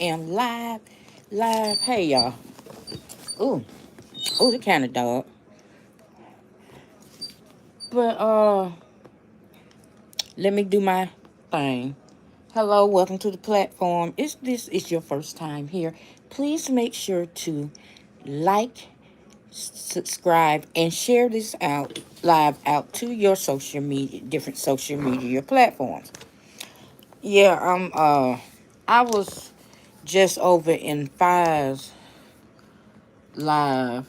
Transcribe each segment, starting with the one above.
am live. Live. Hey, y'all. Ooh. Ooh, the kind of dog. But, let me do my thing. Hello, welcome to the platform. If this is your first time here, please make sure to like, subscribe, and share this out live out to your social media, different social media platforms. Yeah, I was just over in Five's live.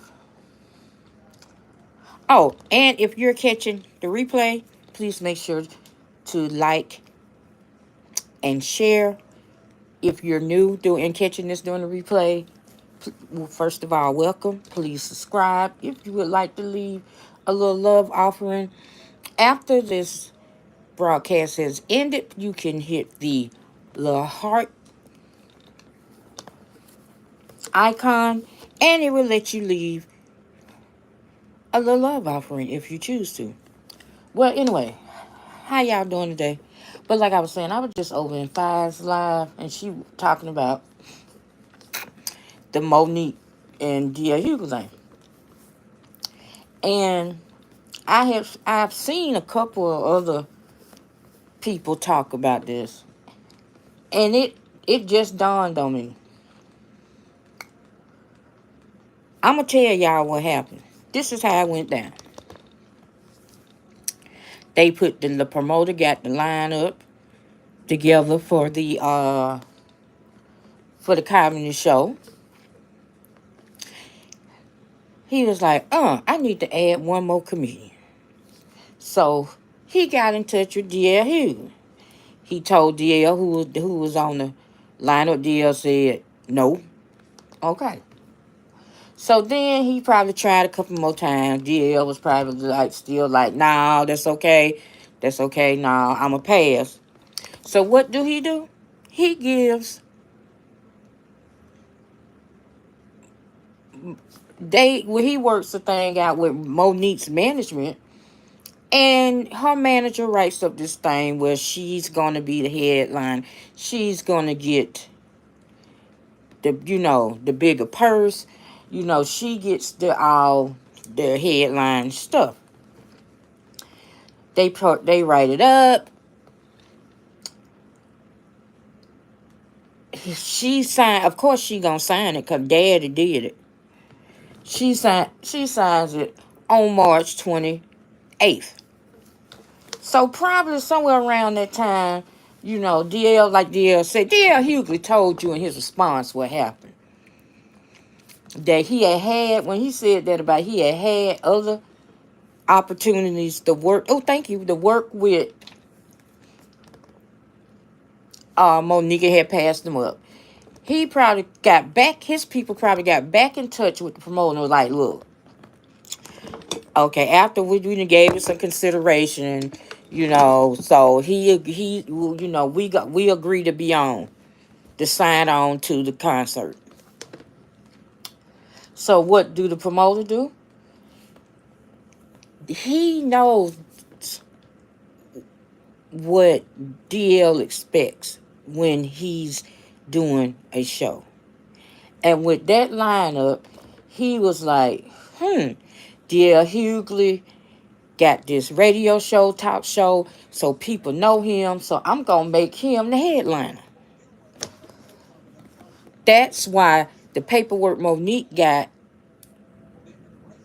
Oh, and if you're catching the replay, please make sure to like and share. If you're new and catching this during the replay, well, first of all, welcome. Please subscribe. If you would like to leave a little love offering after this broadcast has ended, you can hit the little heart icon and it will let you leave a little love offering if you choose to. Well, anyway, how y'all doing today? But like I was saying, I was just over in Five's live and she talking about the Monique and Hughley thing. And I've seen a couple of other people talk about this. And it just dawned on me. I'm going to tell y'all what happened. This is how it went down. They put the promoter got the lineup together for the comedy show. He was like, I need to add one more comedian. So he got in touch with DL Hughes. He told DL who was on the lineup. DL said no. Okay. So then he probably tried a couple more times. DL was probably still like, nah, that's okay. That's okay. Nah, I'ma pass. So what do? He gives he works the thing out with Monique's management, and her manager writes up this thing where she's gonna be the headline. She's gonna get the bigger purse. She gets the headline stuff. They write it up. She signed. Of course, she gonna sign it because Daddy did it. She signs it on March 28th. So probably somewhere around that time, DL said, DL Hughley told you in his response what happened. That when he said that about he had other opportunities to work. Oh, thank you. To work with Monique had passed him up. He probably his people probably got back in touch with the promoter and was like, look, okay, after we gave it some consideration, so we agreed to be on, to sign on to the concert. So what do the promoter do? He knows what DL expects when he's doing a show. And with that lineup, he was like, DL Hughley got this radio show, talk show, so people know him, so I'm going to make him the headliner. That's why the paperwork Monique got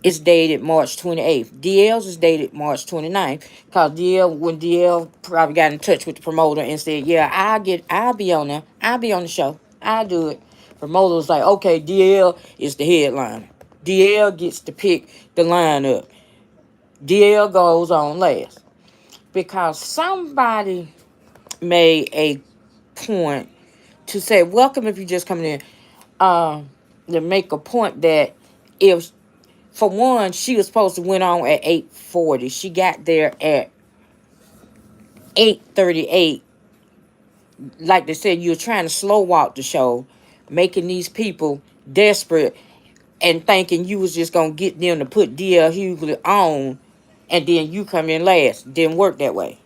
is dated March 28th. DL's is dated March 29th. Because when DL probably got in touch with the promoter and said, yeah, I'll be on there. I'll be on the show. I'll do it. Promoter was like, okay, DL is the headliner. DL gets to pick the lineup. DL goes on last. Because somebody made a point to say, welcome if you're just coming in, to make a point that if, for one, she was supposed to went on at 8:40. She got there at 8:38. Like they said, you're trying to slow walk the show, making these people desperate and thinking you was just going to get them to put D.L. Hughley on and then you come in last. Didn't work that way.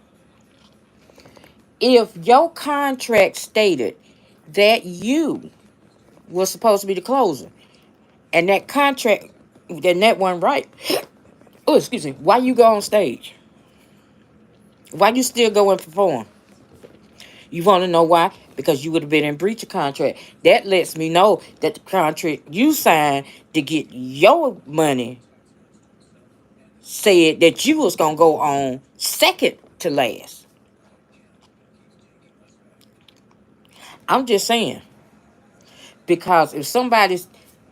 If your contract stated that you was supposed to be the closer. And that contract, then that one right. Oh, excuse me. Why you go on stage? Why you still go and perform? You want to know why? Because you would have been in breach of contract. That lets me know that the contract you signed to get your money said that you was going to go on second to last. I'm just saying. Because if somebody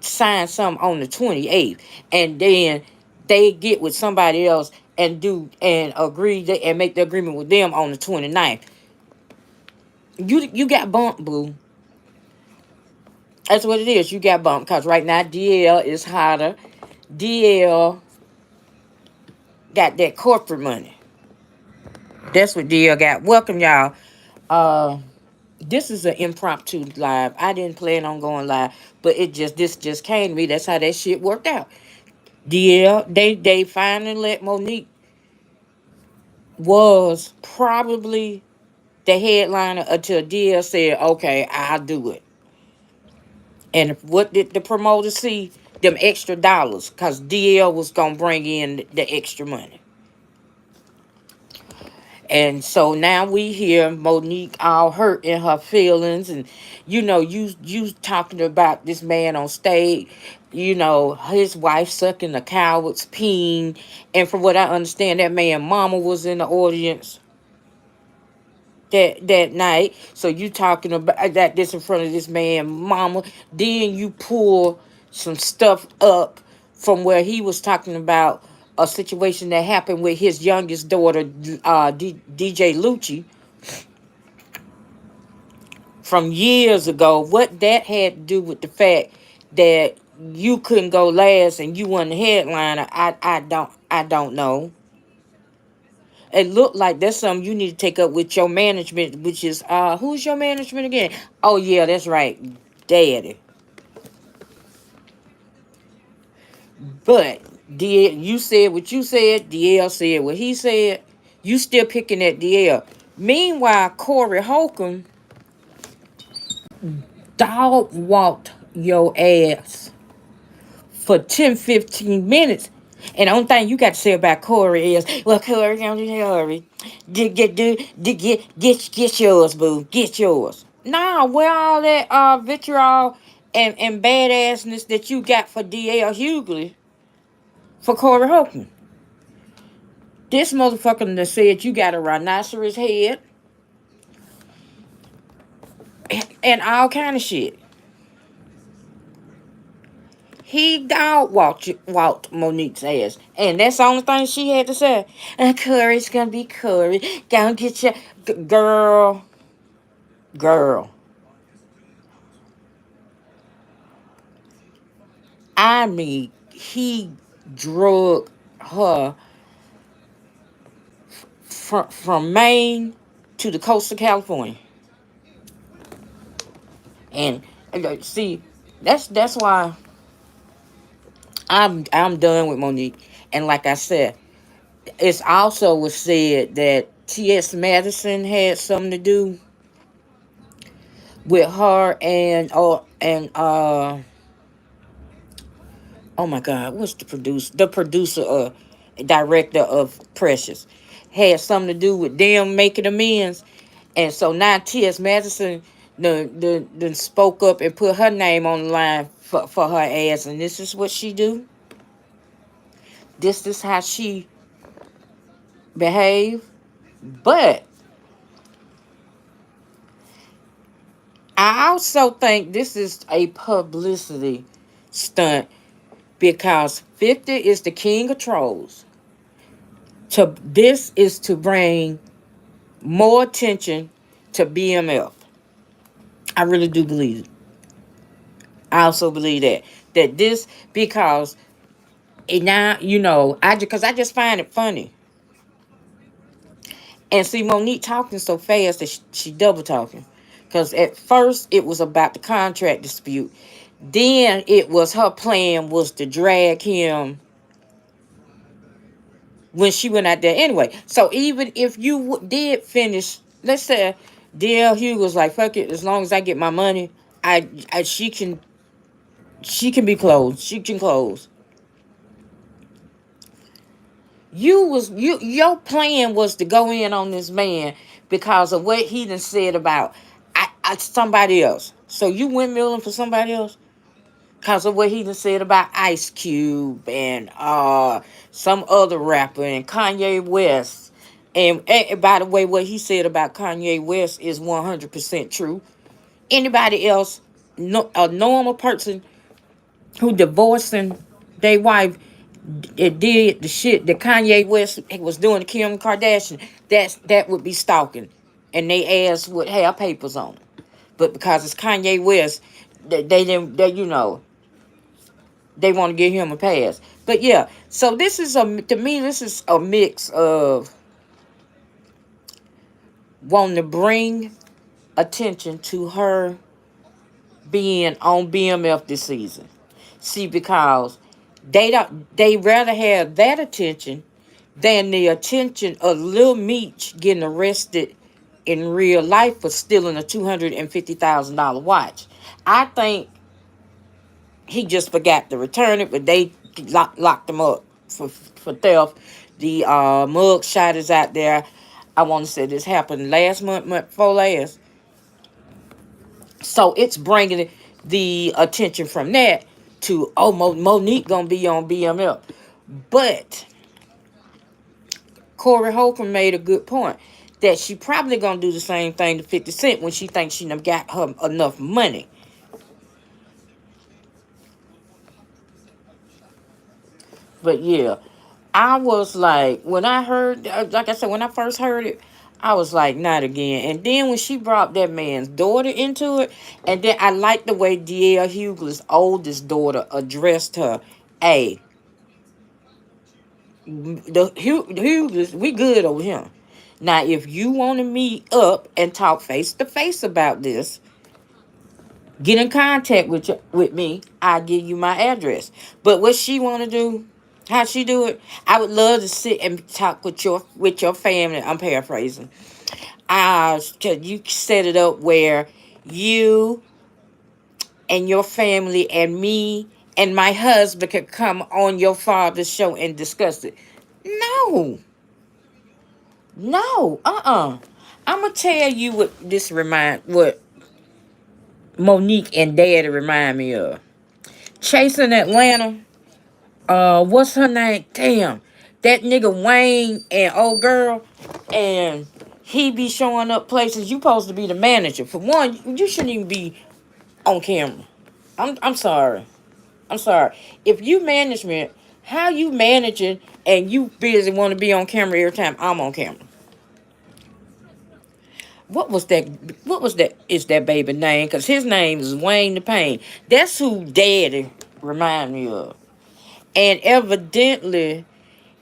signs something on the 28th and then they get with somebody else and do and agree and make the agreement with them on the 29th, you got bumped, boo. That's what it is. You got bumped because right now DL is hotter. DL got that corporate money. That's what DL got. Welcome, y'all. This is an impromptu live. I didn't plan on going live, but this just came to me. That's how that shit worked out. DL, they finally let Monique was probably the headliner until DL said, okay, I'll do it. And what did the promoter see? Them extra dollars, because DL was going to bring in the extra money. And so now we hear Monique all hurt in her feelings. And, you talking about this man on stage, his wife sucking the coward's peen. And from what I understand, that man mama was in the audience that night. So you talking about that this in front of this man mama. Then you pull some stuff up from where he was talking about a situation that happened with his youngest daughter, DJ Lucci, from years ago. What that had to do with the fact that you couldn't go last and you won the headliner, I don't know. It looked like that's something you need to take up with your management, which is who's your management again? Oh yeah, that's right, Daddy. But you said what you said, DL said what he said. You still picking at DL. Meanwhile, Corey Holcomb dog walked your ass for 10-15 minutes. And the only thing you got to say about Corey is, well, Corey, don't hurry. Get yours, boo. Get yours. Nah, where all that vitriol and badassness that you got for D.L. Hughley for Corey Holcomb? This motherfucker that said you got a rhinoceros head and all kind of shit. He dog walked Monique's ass. And that's the only thing she had to say. Curry's gonna be Curry. Gonna get your girl. I mean, he drug her from Maine to the coast of California. And see, that's why I'm done with Monique. And like I said, it's also was said that T.S. Madison had something to do with her and oh my God, what's the producer? The producer, director of Precious, had something to do with them making amends. And so now T.S. Madison done spoke up and put her name on the line for her ass. And this is what she do. This is how she behave. But I also think this is a publicity stunt because 50 is the king of trolls. This is to bring more attention to BMF. I really do believe it. I also believe that this because and now I just find it funny. And see Monique talking so fast that she double talking. Because at first it was about the contract dispute. Then it was her plan was to drag him when she went out there anyway. So even if you did finish, let's say DL Hugh was like, fuck it, as long as I get my money, she can be closed. She can close. Your plan was to go in on this man because of what he done said about somebody else. So you windmilling for somebody else because of what he done said about Ice Cube and some other rapper and Kanye West. And by the way, what he said about Kanye West is 100% true. Anybody else, no, a normal person who divorcing their wife, it did the shit that Kanye West was doing to Kim Kardashian, that would be stalking, and they ass would have papers on it. But because it's Kanye West, they didn't. They want to give him a pass. But yeah, so to me this is a mix of wanting to bring attention to her being on BMF this season. See, because they rather have that attention than the attention of Lil Meech getting arrested in real life for stealing a $250,000 watch. I think he just forgot to return it, but they locked him up for theft. The mug shot is out there. I want to say this happened last month before last. So it's bringing the attention from that to, oh, Monique gonna be on BMF. But Corey Holcomb made a good point that she probably gonna do the same thing to 50 Cent when she thinks she done got her enough money. But yeah, I was like, when I heard, like I said, when I first heard it, I was like, not again. And then when she brought that man's daughter into it, and then I liked the way D.L. Hughley's oldest daughter addressed her. Hey, the Hughley's, we good over here. Now, if you want to meet up and talk face to face about this, get in contact with me. I'll give you my address. But what she want to do, how she do it, I would love to sit and talk with your family. I'm paraphrasing. You set it up where you and your family and me and my husband could come on your father's show and discuss it. No. No. I'm gonna tell you what Monique and Daddy remind me of. Chasing Atlanta. What's her name? Damn. That nigga Wayne and old girl. And he be showing up places. You supposed to be the manager. For one, you shouldn't even be on camera. I'm sorry. I'm sorry. If you management, how you managing and you busy want to be on camera every time I'm on camera? What was that? What was that? Is that baby name? Because his name is Wayne the Pain. That's who Daddy remind me of. And evidently,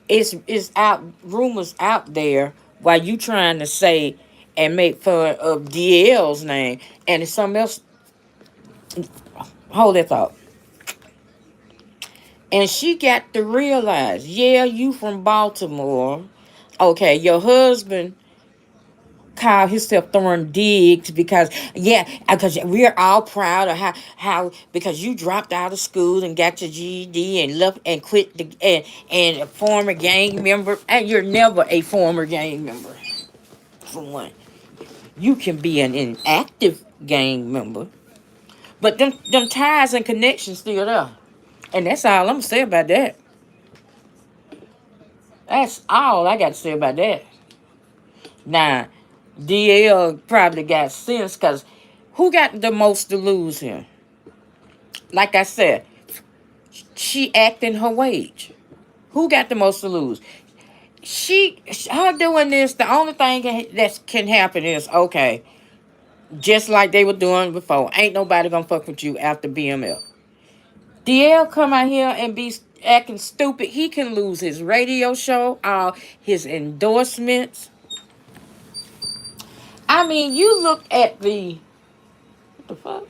it's out rumors out there while you trying to say and make fun of DL's name, and it's something else. Hold that thought. And she got to realize, yeah, you from Baltimore. Okay, your husband call himself throwing digs because we're all proud of how because you dropped out of school and got your GED and left and quit and a former gang member, and you're never a former gang member. For one, you can be an inactive gang member, but them ties and connections still there, and that's all I'm gonna say about that. That's all I got to say about that. Now, DL probably got sense because who got the most to lose here? Like I said, she acting her wage. Who got the most to lose? Her doing this, the only thing that can happen is, okay, just like they were doing before, ain't nobody gonna fuck with you after BML. DL come out here and be acting stupid. He can lose his radio show, all his endorsements. I mean, what the fuck?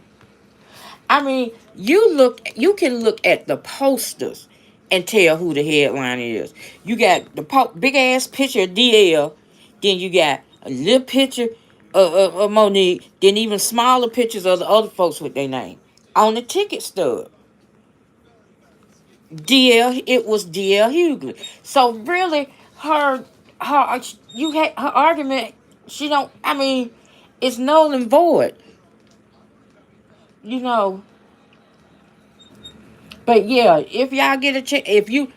I mean, you can look at the posters and tell who the headline is. You got the big ass picture of DL, then you got a little picture Monique, then even smaller pictures of the other folks with their name on the ticket stub. It was DL Hughley. So really, her her you had her argument. She don't. I mean, it's null and void. You know. But yeah, if y'all get a chance, if you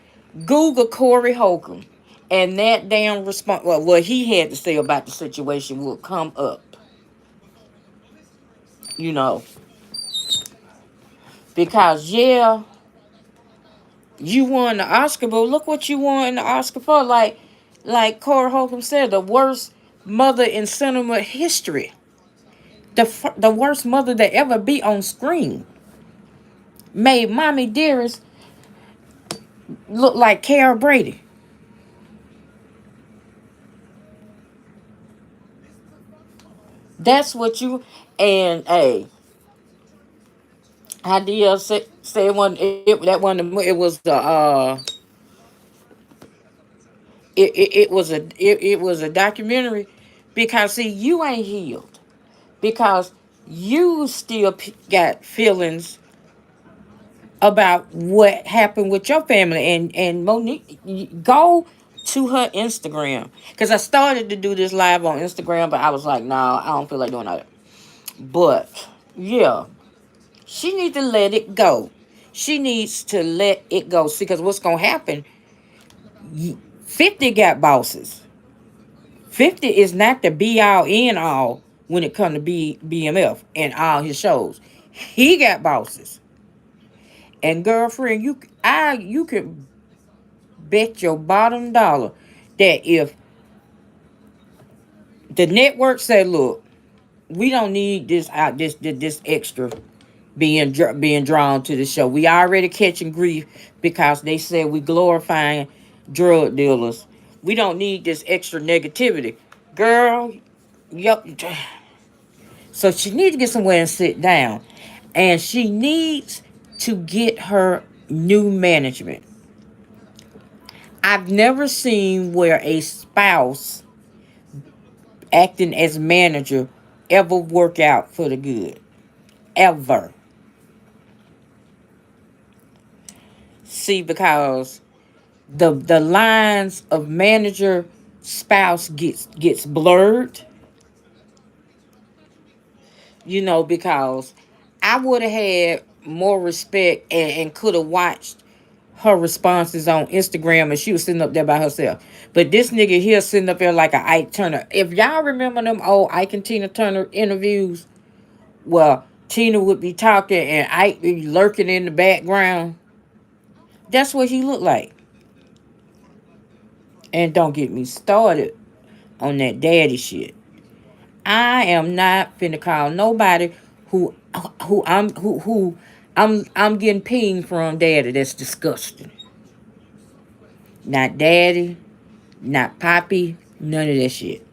Google Corey Holcomb and that damn response, well, what he had to say about the situation will come up. You know, because yeah, you won the Oscar, but look what you won the Oscar for. Like Corey Holcomb said, the worst mother in cinema history, the worst mother to ever be on screen, made Mommy Dearest look like Carol Brady. That's what you and a. How do you say one? That one. It was the it was a documentary because see you ain't healed because you still got feelings about what happened with your family and Monique, go to her Instagram because I started to do this live on Instagram, but I was like, nah, I don't feel like doing that. But yeah, she needs to let it go. She needs to let it go. See, because what's gonna happen? 50 got bosses. 50 is not the be all end all when it comes to BMF and all his shows. He got bosses. And girlfriend, you could bet your bottom dollar that if the network say, look, we don't need this extra being drawn to the show. We already catching grief because they said we glorifying drug dealers. We don't need this extra negativity. Girl, yep. So she needs to get somewhere and sit down. And she needs to get her new management. I've never seen where a spouse acting as manager ever work out for the good. Ever. See, because the lines of manager spouse gets blurred, you know, because I would have had more respect and could have watched her responses on Instagram and she was sitting up there by herself. But this nigga here sitting up there like a Ike Turner. If y'all remember them old Ike and Tina Turner interviews, well, Tina would be talking and Ike be lurking in the background. That's what he looked like. And don't get me started on that daddy shit. I am not finna call nobody who I'm getting pinged from daddy. That's disgusting. Not daddy, not poppy, none of that shit.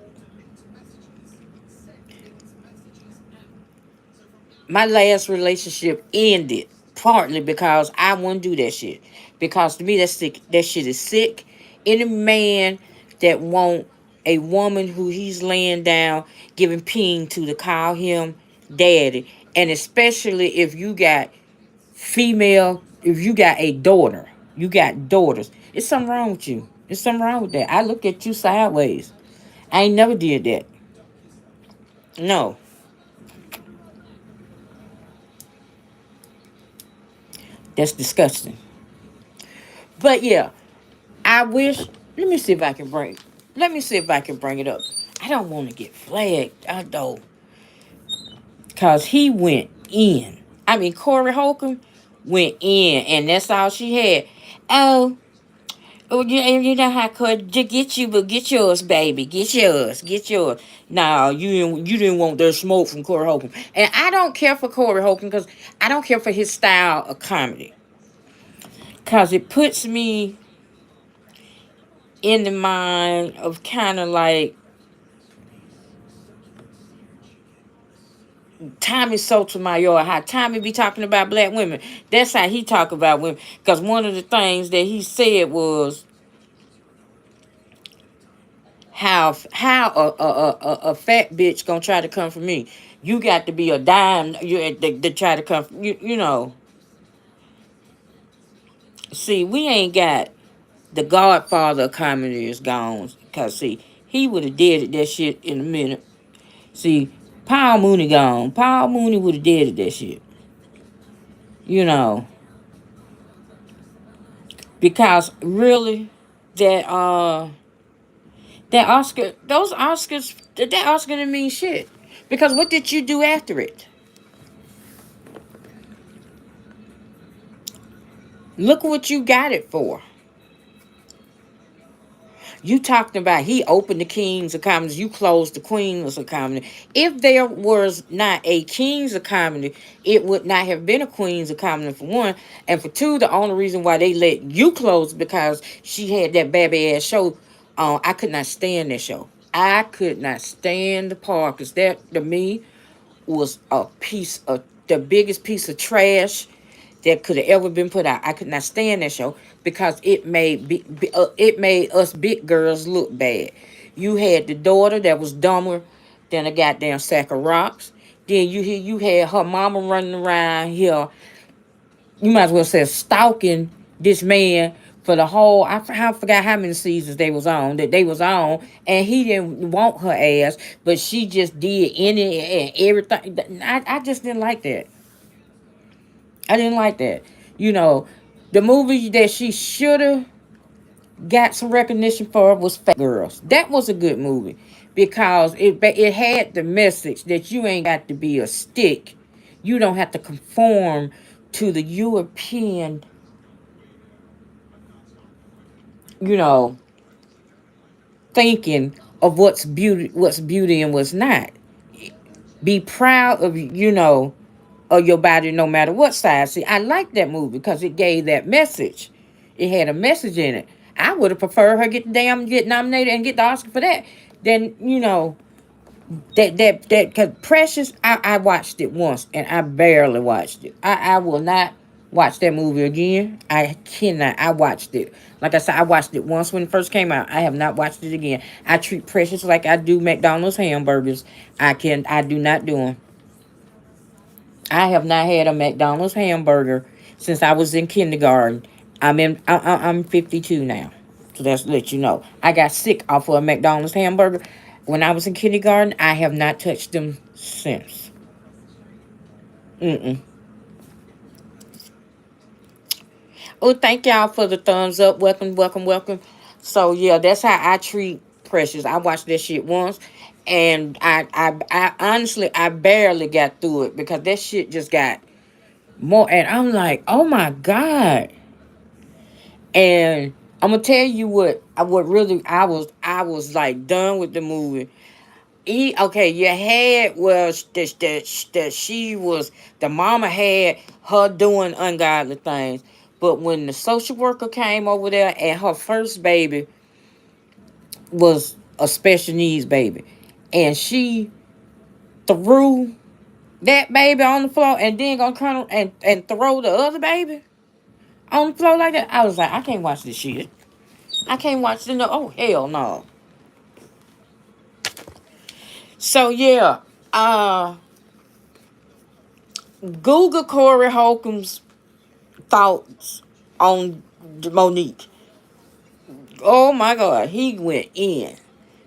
My last relationship ended partly because I wouldn't do that shit. Because to me that's sick. That shit is sick. Any man that want a woman who he's laying down giving ping to call him daddy. And especially if you got female, if you got a daughter, you got daughters. It's something wrong with you. There's something wrong with that. I look at you sideways. I ain't never did that. No. That's disgusting. But yeah, I wish. Let me see if I can bring. Let me see if I can bring it up. I don't want to get flagged, I don't, cause he went in. I mean, Corey Holcomb went in, and that's all she had. Oh, oh, you know how could get you, but get yours, baby, get yours. No, you didn't want their smoke from Corey Holcomb, and I don't care for Corey Holcomb because I don't care for his style of comedy, cause it puts me in the mind of kind of like Tommy Sotomayor, how Tommy be talking about black women. That's how he talk about women. Because one of the things that he said was, how a fat bitch gonna try to come for me. You got to be a dime to try to come for, you know. See, we ain't got the godfather of comedy is gone. Cause see, he would have did that shit in a minute. See, Paul Mooney gone. Paul Mooney would have did that shit. You know. Because really, that that Oscar, those Oscars, that Oscar didn't mean shit. Because what did you do after it? Look what you got it for. You talking about he opened the Kings of Comedy, you closed the Queens of Comedy. If there was not a Kings of Comedy, it would not have been a Queens of Comedy for one. And for two, the only reason why they let you close because she had that baby ass show. I could not stand that show. I could not stand the Parkers. That to me was a piece of the biggest piece of trash that could have ever been put out. I could not stand that show because it made us big girls look bad. You had the daughter that was dumber than a goddamn sack of rocks. Then you had her mama running around here. You might as well say stalking this man for the whole. I forgot how many seasons they was on, and he didn't want her ass, but she just did any and everything. I just didn't like that. I didn't like that. You know, the movie that she should have got some recognition for was Fat Girls. That was a good movie because it had the message that you ain't got to be a stick. You don't have to conform to the European, you know, thinking of what's beauty and what's not. Be proud of, of your body no matter what size. See, I like that movie because it gave that message. It had a message in it. I would have preferred her get nominated and get the Oscar for that than, that cause Precious, I watched it once and I barely watched it. I will not watch that movie again. I cannot. I watched it. Like I said, I watched it once when it first came out. I have not watched it again. I treat Precious like I do McDonald's hamburgers. I do not do them. I have not had a McDonald's hamburger since I was in kindergarten. I'm 52 now. So that's to let you know. I got sick off of a McDonald's hamburger when I was in kindergarten. I have not touched them since. Mm-mm. Oh, thank y'all for the thumbs up. Welcome, welcome, welcome. So yeah, that's how I treat Precious. I watched that shit once, and I honestly I barely got through it because that shit just got more. And I'm like, oh my god. And I'm gonna tell you what really I was like done with the movie. Okay, you had was that she was the mama had her doing ungodly things, but when the social worker came over there and her first baby was a special needs baby, and she threw that baby on the floor and then gonna come and throw the other baby on the floor like that, I was like, I can't watch this shit. I can't watch the no. Oh hell no. So yeah, Google Corey Holcomb's thoughts on Monique. Oh my God, he went in.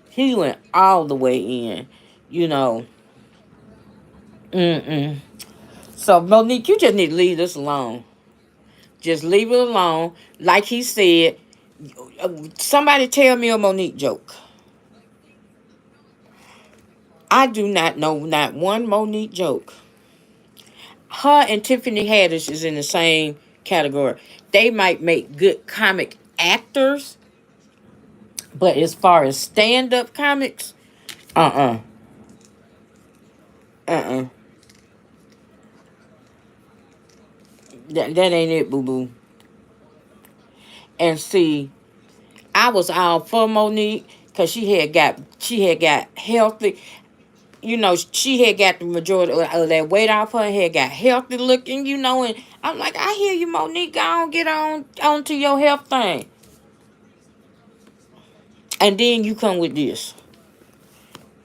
He went all the way in. You know. Mm-mm. So Monique, you just need to leave this alone. Just leave it alone. Like he said, somebody tell me a Monique joke. I do not know not one Monique joke. Her and Tiffany Haddish is in the same category. They might make good comic actors, but as far as stand-up comics, uh-uh. Uh-uh. That ain't it, boo-boo. And see, I was all for Monique because she had got healthy. She had got the majority of that weight off her and had got healthy looking, and I'm like, I hear you, Monique, go on, get on to your health thing. And then you come with this.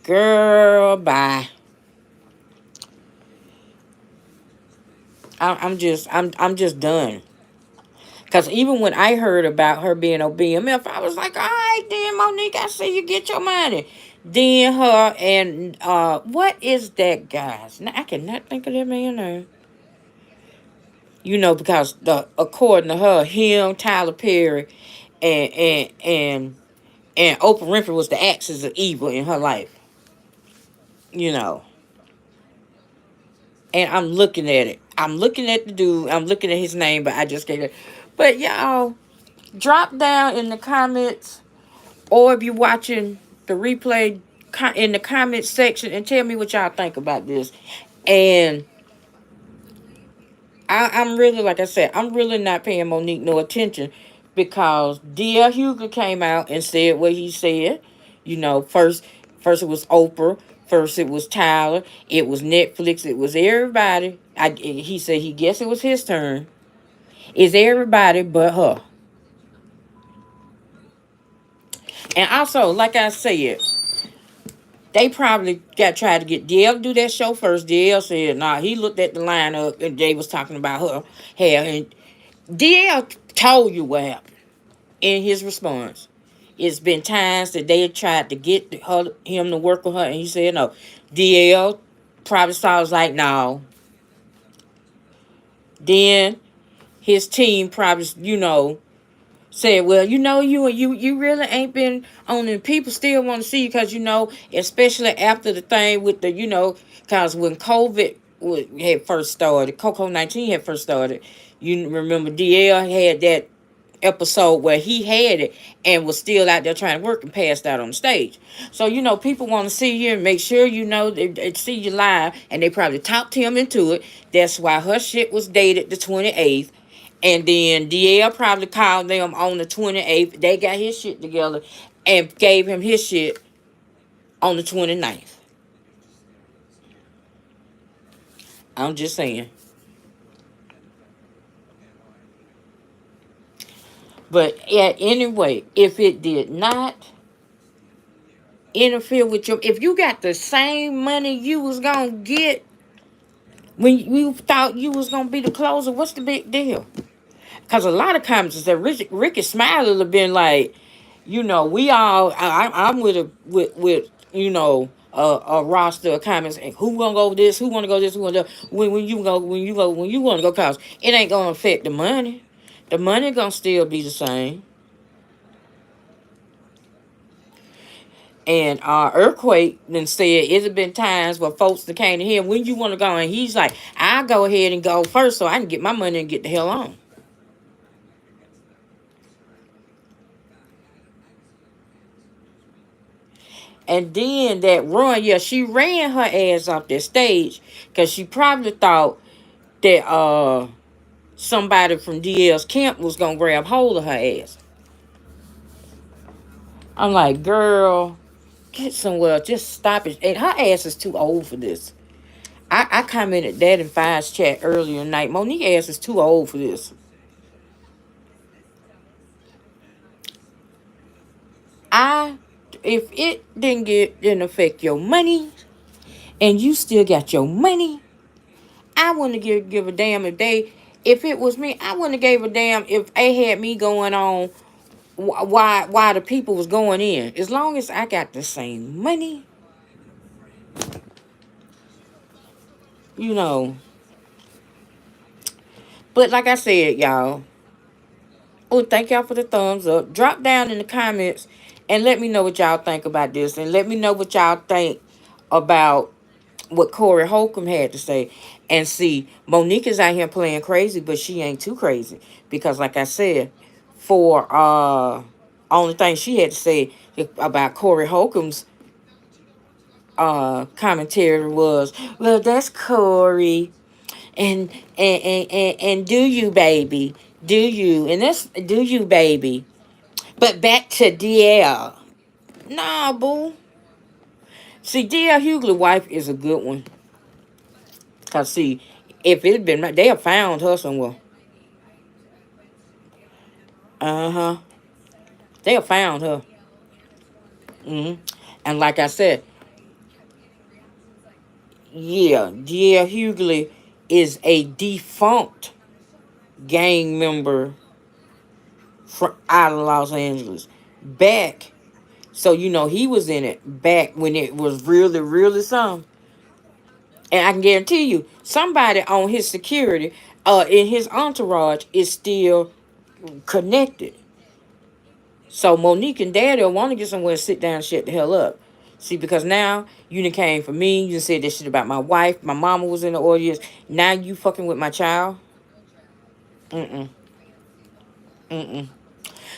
Girl, bye. I'm just done. Cause even when I heard about her being on BMF, I was like, all right, then Monique, I see you get your money. Then her and what is that guy's? Now, I cannot think of that man's name. You know, because according to her, him, Tyler Perry, and Oprah Winfrey was the axis of evil in her life. You know. And I'm looking at it. I'm looking at the dude. I'm looking at his name, but I just can't. But y'all, drop down in the comments, or if you're watching the replay, in the comments section, and tell me what y'all think about this. And I'm really, like I said, I'm really not paying Monique no attention, because D.L. Hughley came out and said what he said. You know, first it was Oprah. First it was Tyler. It was Netflix. It was everybody. He said he guessed it was his turn. It's everybody but her. And also, like I said, they probably tried to get DL to do that show first. DL said, nah, he looked at the lineup and they was talking about her hair. And DL told you what happened in his response. It's been times that they had tried to get him to work with her, and he said no. DL probably saw, was like, no. Then his team probably, said, well, you really ain't been on it. People still want to see you, because, especially after the thing with the, because when COVID had first started, COVID-19 had first started, you remember DL had that episode where he had it and was still out there trying to work and passed out on the stage. So, people want to see you and make sure they see you live, and they probably talked him into it. That's why her shit was dated the 28th. And then DL probably called them on the 28th. They got his shit together and gave him his shit on the 29th. I'm just saying. But yeah, anyway, if it did not interfere with if you got the same money you was gonna get when you thought you was gonna be the closer, what's the big deal? Because a lot of comments that Ricky Smiley have been like, we all, I'm with a roster of comments, and who gonna go this, who wanna go this, who wanna go, when you wanna go, cause it ain't gonna affect the money. The money gonna still be the same. And Earthquake then said it's been times where folks that came to him, when you want to go, and he's like, I'll go ahead and go first so I can get my money and get the hell on. And then that run, yeah, she ran her ass off that stage because she probably thought that somebody from DL's camp was gonna grab hold of her ass. I'm like, girl, get somewhere, just stop it. And her ass is too old for this. I commented that in Five's chat earlier tonight. Monique ass is too old for this. If it didn't affect your money, and you still got your money, I wouldn't give a damn if it was me. I wouldn't have gave a damn if they had me going on why the people was going in. As long as I got the same money, But like I said, y'all. Oh, thank y'all for the thumbs up. Drop down in the comments and let me know what y'all think about this. And let me know what y'all think about what Corey Holcomb had to say. And see, Monique is out here playing crazy, but she ain't too crazy. Because like I said, for only thing she had to say about Corey Holcomb's commentary was, well, that's Corey. And do you, baby. Do you. And that's do you, baby. But back to DL. Nah, boo. See, DL Hughley wife is a good one. Because, see, if it had been, they have found her somewhere. Uh-huh. They have found her. And like I said, yeah, D.L. Hughley is a defunct gang member from out of Los Angeles. Back, so you know he was in it back when it was really, really some. And I can guarantee you, somebody on his security, in his entourage, is still connected. So Monique and Daddy want to get somewhere to sit down and shut the hell up. See, because now you done came for me. You done said this shit about my wife. My mama was in the audience. Now you fucking with my child. Mm-mm. Mm-mm.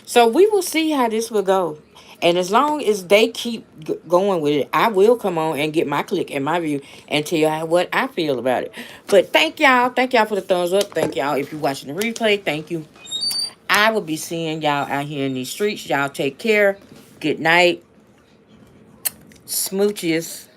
So we will see how this will go. And as long as they keep going with it, I will come on and get my click and my view and tell you what I feel about it. But thank y'all. Thank y'all for the thumbs up. Thank y'all if you're watching the replay. Thank you. I will be seeing y'all out here in these streets. Y'all take care. Good night. Smooches.